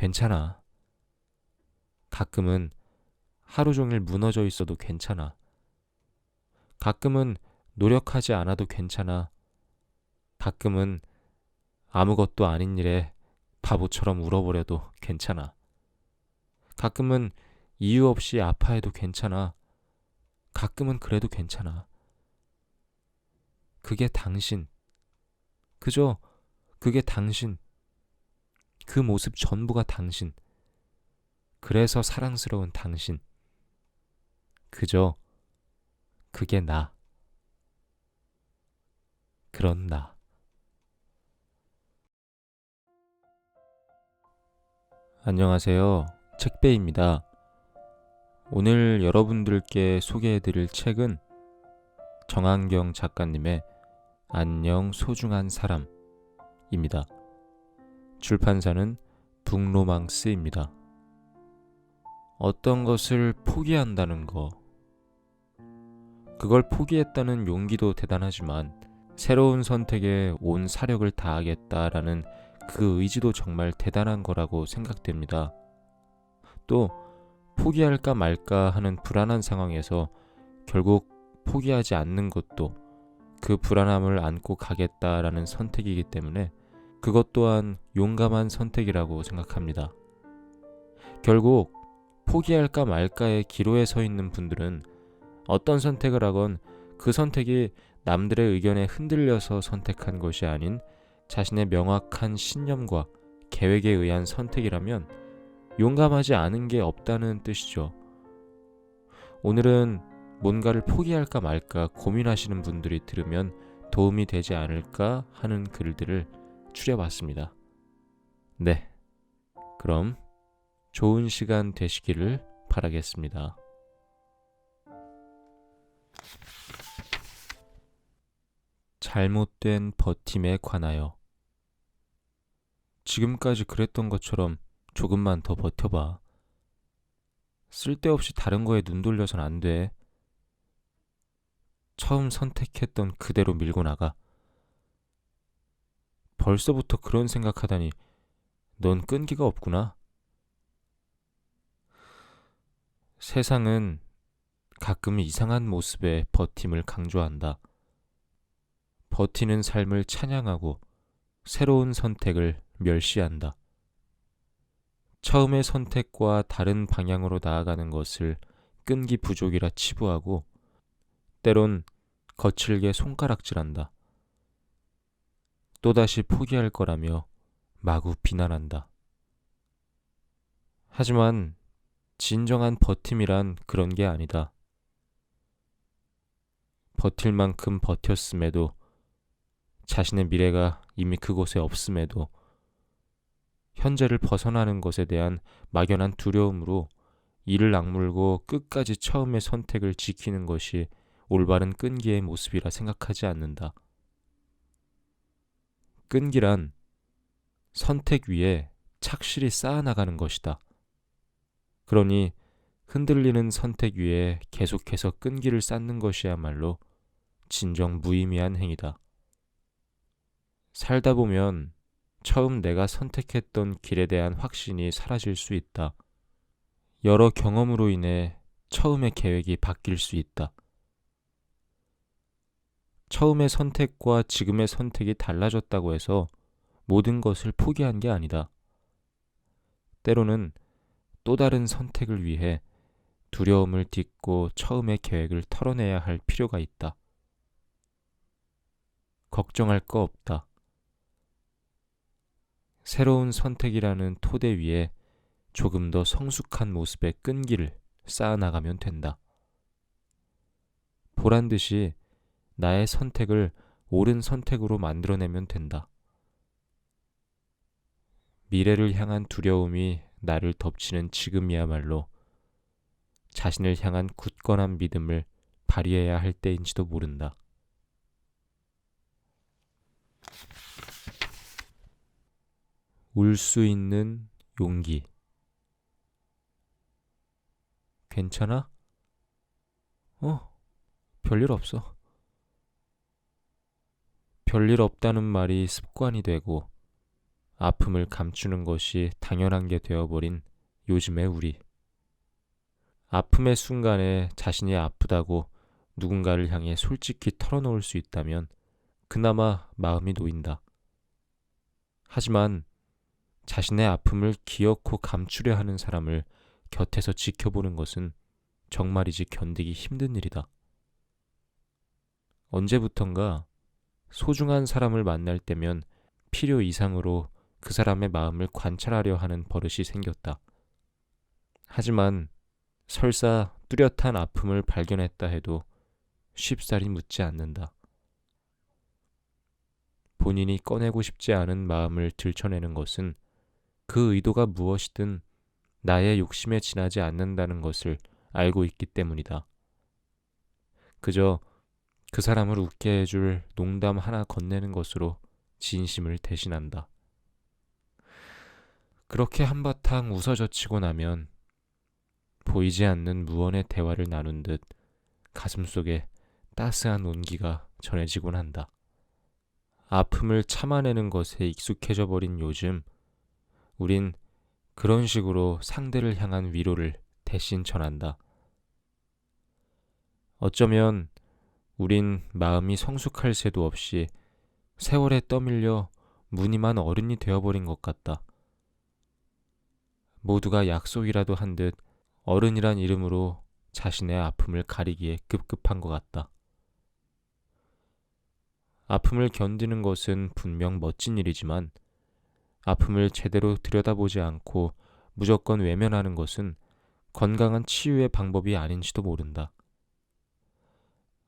괜찮아. 가끔은 하루 종일 무너져 있어도 괜찮아. 가끔은 노력하지 않아도 괜찮아. 가끔은 아무것도 아닌 일에 바보처럼 울어버려도 괜찮아. 가끔은 이유 없이 아파해도 괜찮아. 가끔은 그래도 괜찮아. 그게 당신. 그저 그게 당신. 그 모습 전부가 당신. 그래서 사랑스러운 당신. 그저 그게 나. 그런 나. 안녕하세요. 책배입니다. 오늘 여러분들께 소개해드릴 책은 정한경 작가님의 안녕 소중한 사람입니다. 출판사는 북로망스입니다. 어떤 것을 포기한다는 거, 그걸 포기했다는 용기도 대단하지만 새로운 선택에 온 사력을 다하겠다라는 그 의지도 정말 대단한 거라고 생각됩니다. 또 포기할까 말까 하는 불안한 상황에서 결국 포기하지 않는 것도 그 불안함을 안고 가겠다라는 선택이기 때문에 그것 또한 용감한 선택이라고 생각합니다. 결국 포기할까 말까의 기로에 서 있는 분들은 어떤 선택을 하건 그 선택이 남들의 의견에 흔들려서 선택한 것이 아닌 자신의 명확한 신념과 계획에 의한 선택이라면 용감하지 않은 게 없다는 뜻이죠. 오늘은 뭔가를 포기할까 말까 고민하시는 분들이 들으면 도움이 되지 않을까 하는 글들을 추려봤습니다. 네, 그럼 좋은 시간 되시기를 바라겠습니다. 잘못된 버팀에 관하여. 지금까지 그랬던 것처럼 조금만 더 버텨봐. 쓸데없이 다른 거에 눈 돌려선 안 돼. 처음 선택했던 그대로 밀고 나가. 벌써부터 그런 생각하다니 넌 끈기가 없구나. 세상은 가끔 이상한 모습의 버팀을 강조한다. 버티는 삶을 찬양하고 새로운 선택을 멸시한다. 처음의 선택과 다른 방향으로 나아가는 것을 끈기 부족이라 치부하고 때론 거칠게 손가락질한다. 또다시 포기할 거라며 마구 비난한다. 하지만 진정한 버팀이란 그런 게 아니다. 버틸 만큼 버텼음에도 자신의 미래가 이미 그곳에 없음에도 현재를 벗어나는 것에 대한 막연한 두려움으로 이를 악물고 끝까지 처음의 선택을 지키는 것이 올바른 끈기의 모습이라 생각하지 않는다. 끈기란 선택 위에 착실히 쌓아나가는 것이다. 그러니 흔들리는 선택 위에 계속해서 끈기를 쌓는 것이야말로 진정 무의미한 행위다. 살다 보면 처음 내가 선택했던 길에 대한 확신이 사라질 수 있다. 여러 경험으로 인해 처음의 계획이 바뀔 수 있다. 처음의 선택과 지금의 선택이 달라졌다고 해서 모든 것을 포기한 게 아니다. 때로는 또 다른 선택을 위해 두려움을 딛고 처음의 계획을 털어내야 할 필요가 있다. 걱정할 거 없다. 새로운 선택이라는 토대 위에 조금 더 성숙한 모습의 끈기를 쌓아나가면 된다. 보란 듯이 나의 선택을 옳은 선택으로 만들어내면 된다. 미래를 향한 두려움이 나를 덮치는 지금이야말로 자신을 향한 굳건한 믿음을 발휘해야 할 때인지도 모른다. 울 수 있는 용기. 괜찮아? 별일 없어. 별일 없다는 말이 습관이 되고 아픔을 감추는 것이 당연한 게 되어버린 요즘의 우리. 아픔의 순간에 자신이 아프다고 누군가를 향해 솔직히 털어놓을 수 있다면 그나마 마음이 놓인다. 하지만 자신의 아픔을 기어코 감추려 하는 사람을 곁에서 지켜보는 것은 정말이지 견디기 힘든 일이다. 언제부턴가 소중한 사람을 만날 때면 필요 이상으로 그 사람의 마음을 관찰하려 하는 버릇이 생겼다. 하지만 설사 뚜렷한 아픔을 발견했다 해도 쉽사리 묻지 않는다. 본인이 꺼내고 싶지 않은 마음을 들춰내는 것은 그 의도가 무엇이든 나의 욕심에 지나지 않는다는 것을 알고 있기 때문이다. 그저 그 사람을 웃게 해줄 농담 하나 건네는 것으로 진심을 대신한다. 그렇게 한바탕 웃어젖히고 나면 보이지 않는 무언의 대화를 나눈 듯 가슴속에 따스한 온기가 전해지곤 한다. 아픔을 참아내는 것에 익숙해져 버린 요즘, 우린 그런 식으로 상대를 향한 위로를 대신 전한다. 어쩌면 우린 마음이 성숙할 새도 없이 세월에 떠밀려 무늬만 어른이 되어버린 것 같다. 모두가 약속이라도 한 듯 어른이란 이름으로 자신의 아픔을 가리기에 급급한 것 같다. 아픔을 견디는 것은 분명 멋진 일이지만 아픔을 제대로 들여다보지 않고 무조건 외면하는 것은 건강한 치유의 방법이 아닌지도 모른다.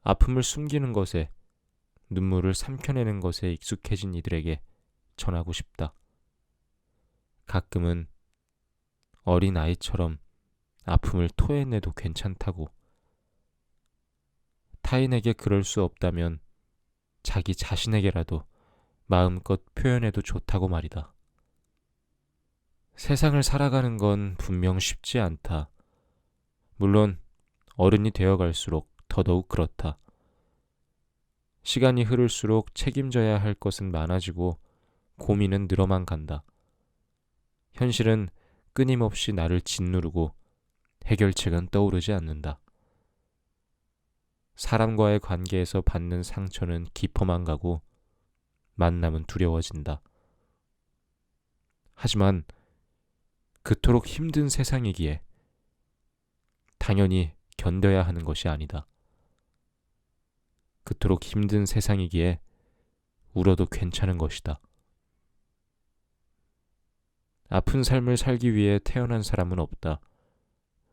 아픔을 숨기는 것에, 눈물을 삼켜내는 것에 익숙해진 이들에게 전하고 싶다. 가끔은 어린 아이처럼 아픔을 토해내도 괜찮다고. 타인에게 그럴 수 없다면 자기 자신에게라도 마음껏 표현해도 좋다고 말이다. 세상을 살아가는 건 분명 쉽지 않다. 물론 어른이 되어갈수록 더더욱 그렇다. 시간이 흐를수록 책임져야 할 것은 많아지고 고민은 늘어만 간다. 현실은 끊임없이 나를 짓누르고 해결책은 떠오르지 않는다. 사람과의 관계에서 받는 상처는 깊어만 가고 만남은 두려워진다. 하지만 그토록 힘든 세상이기에 당연히 견뎌야 하는 것이 아니다. 그토록 힘든 세상이기에 울어도 괜찮은 것이다. 아픈 삶을 살기 위해 태어난 사람은 없다.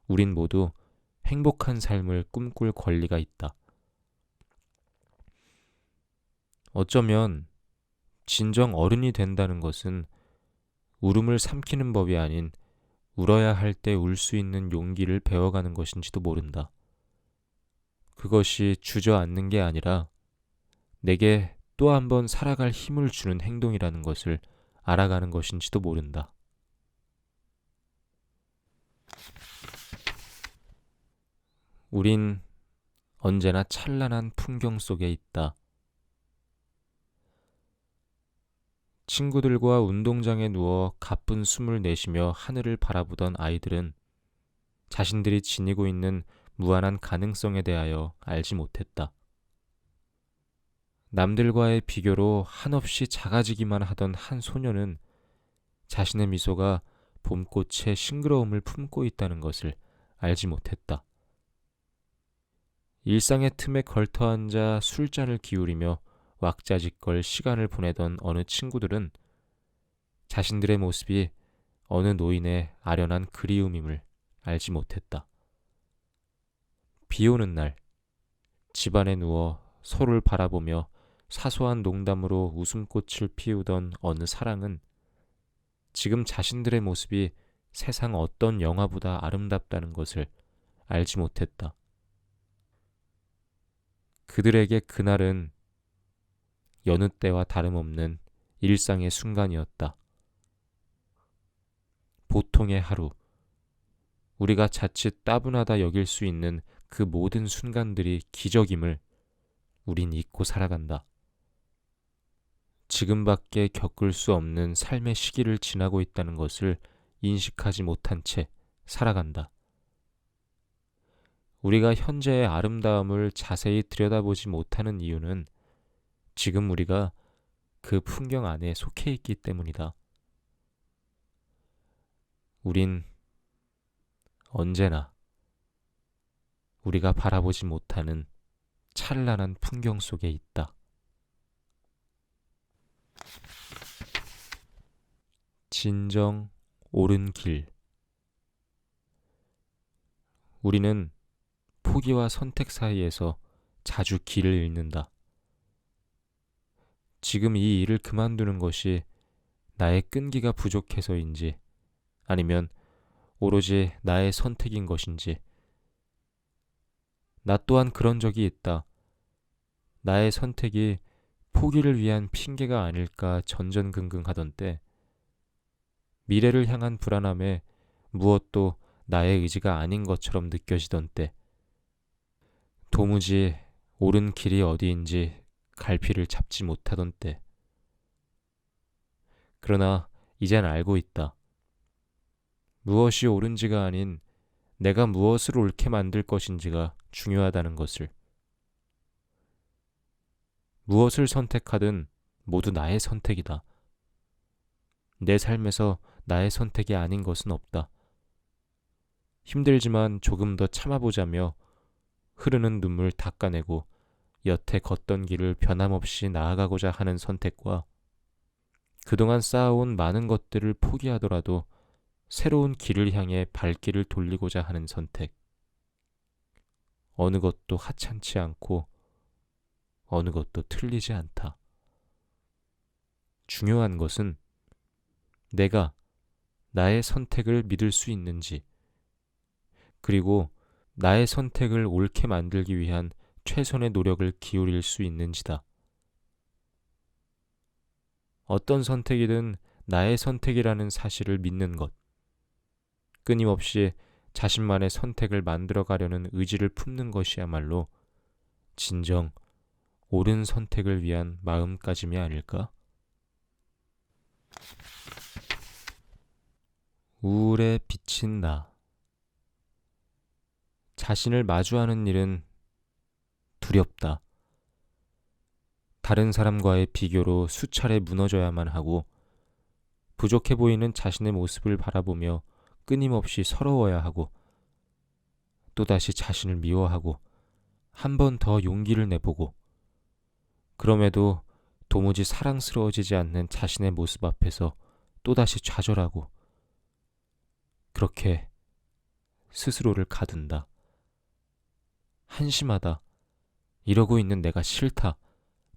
우린 모두 행복한 삶을 꿈꿀 권리가 있다. 어쩌면 진정 어른이 된다는 것은 울음을 삼키는 법이 아닌 울어야 할 때 울 수 있는 용기를 배워가는 것인지도 모른다. 그것이 주저앉는 게 아니라 내게 또 한 번 살아갈 힘을 주는 행동이라는 것을 알아가는 것인지도 모른다. 우린 언제나 찬란한 풍경 속에 있다. 친구들과 운동장에 누워 가쁜 숨을 내쉬며 하늘을 바라보던 아이들은 자신들이 지니고 있는 무한한 가능성에 대하여 알지 못했다. 남들과의 비교로 한없이 작아지기만 하던 한 소녀는 자신의 미소가 봄꽃의 싱그러움을 품고 있다는 것을 알지 못했다. 일상의 틈에 걸터앉아 술잔을 기울이며 왁자지껄 시간을 보내던 어느 친구들은 자신들의 모습이 어느 노인의 아련한 그리움임을 알지 못했다. 비 오는 날, 집안에 누워 서로를 바라보며 사소한 농담으로 웃음꽃을 피우던 어느 사랑은 지금 자신들의 모습이 세상 어떤 영화보다 아름답다는 것을 알지 못했다. 그들에게 그날은 여느 때와 다름없는 일상의 순간이었다. 보통의 하루, 우리가 자칫 따분하다 여길 수 있는 그 모든 순간들이 기적임을 우린 잊고 살아간다. 지금밖에 겪을 수 없는 삶의 시기를 지나고 있다는 것을 인식하지 못한 채 살아간다. 우리가 현재의 아름다움을 자세히 들여다보지 못하는 이유는 지금 우리가 그 풍경 안에 속해 있기 때문이다. 우린 언제나 우리가 바라보지 못하는 찬란한 풍경 속에 있다. 진정 옳은 길. 우리는 포기와 선택 사이에서 자주 길을 잃는다. 지금 이 일을 그만두는 것이 나의 끈기가 부족해서인지 아니면 오로지 나의 선택인 것인지. 나 또한 그런 적이 있다. 나의 선택이 포기를 위한 핑계가 아닐까 전전긍긍하던 때, 미래를 향한 불안함에 무엇도 나의 의지가 아닌 것처럼 느껴지던 때, 도무지 옳은 길이 어디인지 갈피를 잡지 못하던 때. 그러나 이젠 알고 있다. 무엇이 옳은지가 아닌 내가 무엇을 옳게 만들 것인지가 중요하다는 것을. 무엇을 선택하든 모두 나의 선택이다. 내 삶에서 나의 선택이 아닌 것은 없다. 힘들지만 조금 더 참아보자며 흐르는 눈물 닦아내고 여태 걷던 길을 변함없이 나아가고자 하는 선택과 그동안 쌓아온 많은 것들을 포기하더라도 새로운 길을 향해 발길을 돌리고자 하는 선택. 어느 것도 하찮지 않고 어느 것도 틀리지 않다. 중요한 것은 내가 나의 선택을 믿을 수 있는지, 그리고 나의 선택을 옳게 만들기 위한 최선의 노력을 기울일 수 있는지다. 어떤 선택이든 나의 선택이라는 사실을 믿는 것, 끊임없이 자신만의 선택을 만들어가려는 의지를 품는 것이야말로 진정 옳은 선택을 위한 마음가짐이 아닐까? 우울에 비친 나. 자신을 마주하는 일은 두렵다. 다른 사람과의 비교로 수차례 무너져야만 하고, 부족해 보이는 자신의 모습을 바라보며 끊임없이 서러워야 하고, 또다시 자신을 미워하고, 한 번 더 용기를 내보고, 그럼에도 도무지 사랑스러워지지 않는 자신의 모습 앞에서 또다시 좌절하고, 그렇게 스스로를 가둔다. 한심하다. 이러고 있는 내가 싫다.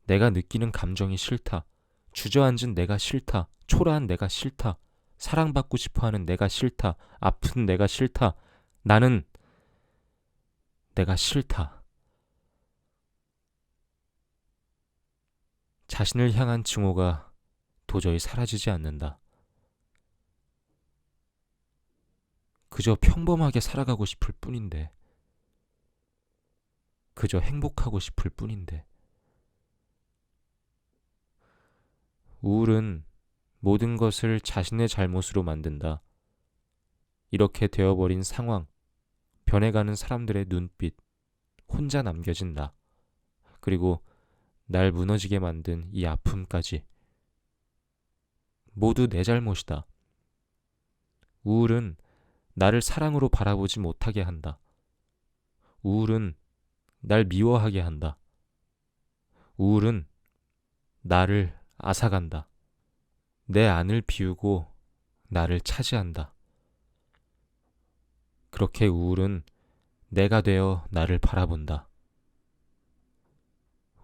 내가 느끼는 감정이 싫다. 주저앉은 내가 싫다. 초라한 내가 싫다. 사랑받고 싶어하는 내가 싫다. 아픈 내가 싫다. 나는 내가 싫다. 자신을 향한 증오가 도저히 사라지지 않는다. 그저 평범하게 살아가고 싶을 뿐인데, 그저 행복하고 싶을 뿐인데. 우울은 모든 것을 자신의 잘못으로 만든다. 이렇게 되어버린 상황, 변해가는 사람들의 눈빛, 혼자 남겨진 나, 그리고 날 무너지게 만든 이 아픔까지 모두 내 잘못이다. 우울은 나를 사랑으로 바라보지 못하게 한다. 우울은 날 미워하게 한다. 우울은 나를 앗아간다. 내 안을 비우고 나를 차지한다. 그렇게 우울은 내가 되어 나를 바라본다.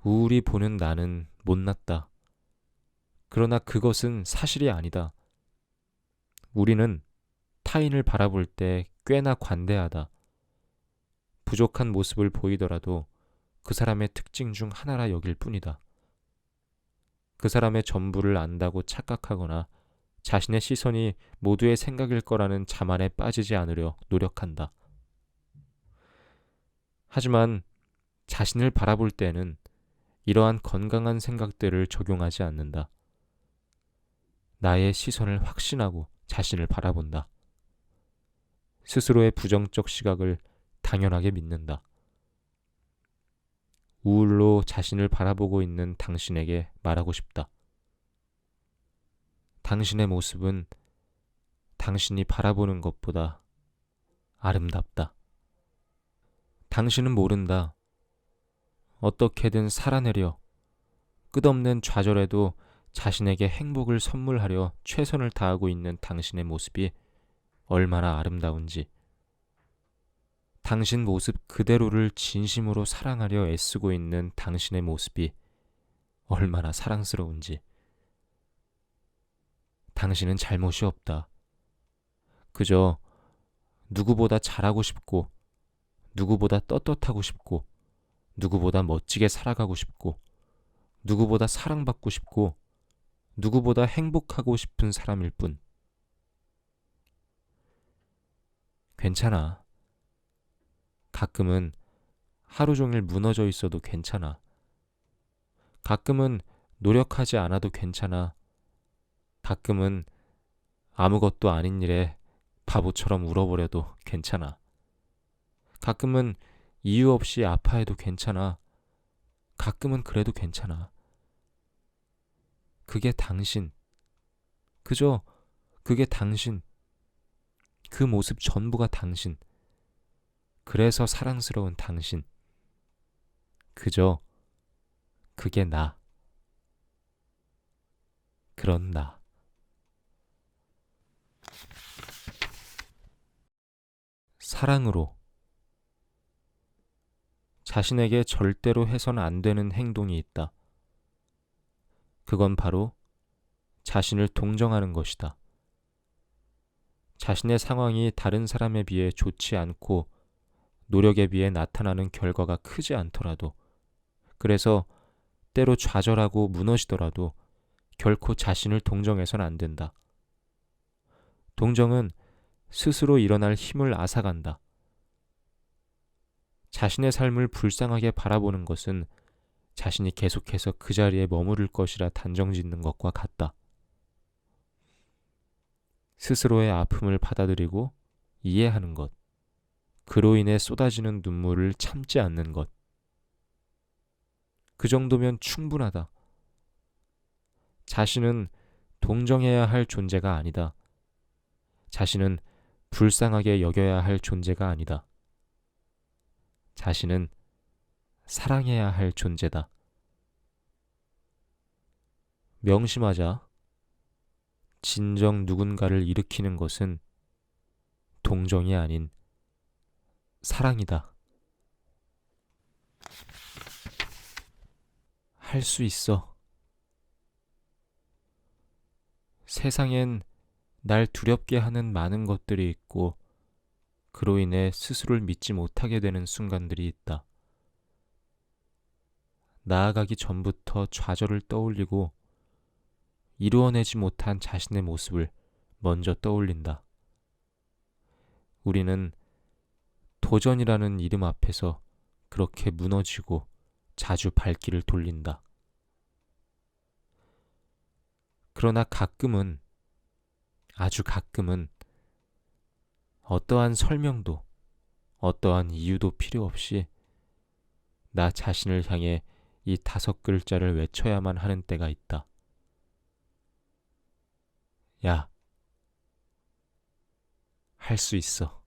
우울이 보는 나는 못났다. 그러나 그것은 사실이 아니다. 우리는 타인을 바라볼 때 꽤나 관대하다. 부족한 모습을 보이더라도 그 사람의 특징 중 하나라 여길 뿐이다. 그 사람의 전부를 안다고 착각하거나 자신의 시선이 모두의 생각일 거라는 자만에 빠지지 않으려 노력한다. 하지만 자신을 바라볼 때는 이러한 건강한 생각들을 적용하지 않는다. 나의 시선을 확신하고 자신을 바라본다. 스스로의 부정적 시각을 당연하게 믿는다. 우울로 자신을 바라보고 있는 당신에게 말하고 싶다. 당신의 모습은 당신이 바라보는 것보다 아름답다. 당신은 모른다. 어떻게든 살아내려 끝없는 좌절에도 자신에게 행복을 선물하려 최선을 다하고 있는 당신의 모습이 얼마나 아름다운지, 당신 모습 그대로를 진심으로 사랑하려 애쓰고 있는 당신의 모습이 얼마나 사랑스러운지. 당신은 잘못이 없다. 그저 누구보다 잘하고 싶고, 누구보다 떳떳하고 싶고, 누구보다 멋지게 살아가고 싶고, 누구보다 사랑받고 싶고, 누구보다 행복하고 싶은 사람일 뿐. 괜찮아. 가끔은 하루 종일 무너져 있어도 괜찮아. 가끔은 노력하지 않아도 괜찮아. 가끔은 아무것도 아닌 일에 바보처럼 울어버려도 괜찮아. 가끔은 이유 없이 아파해도 괜찮아. 가끔은 그래도 괜찮아. 그게 당신. 그저 그게 당신. 그 모습 전부가 당신. 그래서 사랑스러운 당신. 그저 그게 나. 그런 나. 사랑으로 자신에게 절대로 해서는 안 되는 행동이 있다. 그건 바로 자신을 동정하는 것이다. 자신의 상황이 다른 사람에 비해 좋지 않고 노력에 비해 나타나는 결과가 크지 않더라도, 그래서 때로 좌절하고 무너지더라도 결코 자신을 동정해서는 안 된다. 동정은 스스로 일어날 힘을 앗아간다. 자신의 삶을 불쌍하게 바라보는 것은 자신이 계속해서 그 자리에 머무를 것이라 단정짓는 것과 같다. 스스로의 아픔을 받아들이고 이해하는 것, 그로 인해 쏟아지는 눈물을 참지 않는 것, 그 정도면 충분하다. 자신은 동정해야 할 존재가 아니다. 자신은 불쌍하게 여겨야 할 존재가 아니다. 자신은 사랑해야 할 존재다. 명심하자. 진정 누군가를 일으키는 것은 동정이 아닌 사랑이다. 할 수 있어. 세상엔 날 두렵게 하는 많은 것들이 있고, 그로 인해 스스로를 믿지 못하게 되는 순간들이 있다. 나아가기 전부터 좌절을 떠올리고 이루어내지 못한 자신의 모습을 먼저 떠올린다. 우리는 도전이라는 이름 앞에서 그렇게 무너지고 자주 발길을 돌린다. 그러나 가끔은, 아주 가끔은 어떠한 설명도, 어떠한 이유도 필요 없이 나 자신을 향해 이 5글자를 외쳐야만 하는 때가 있다. 야, 할 수 있어.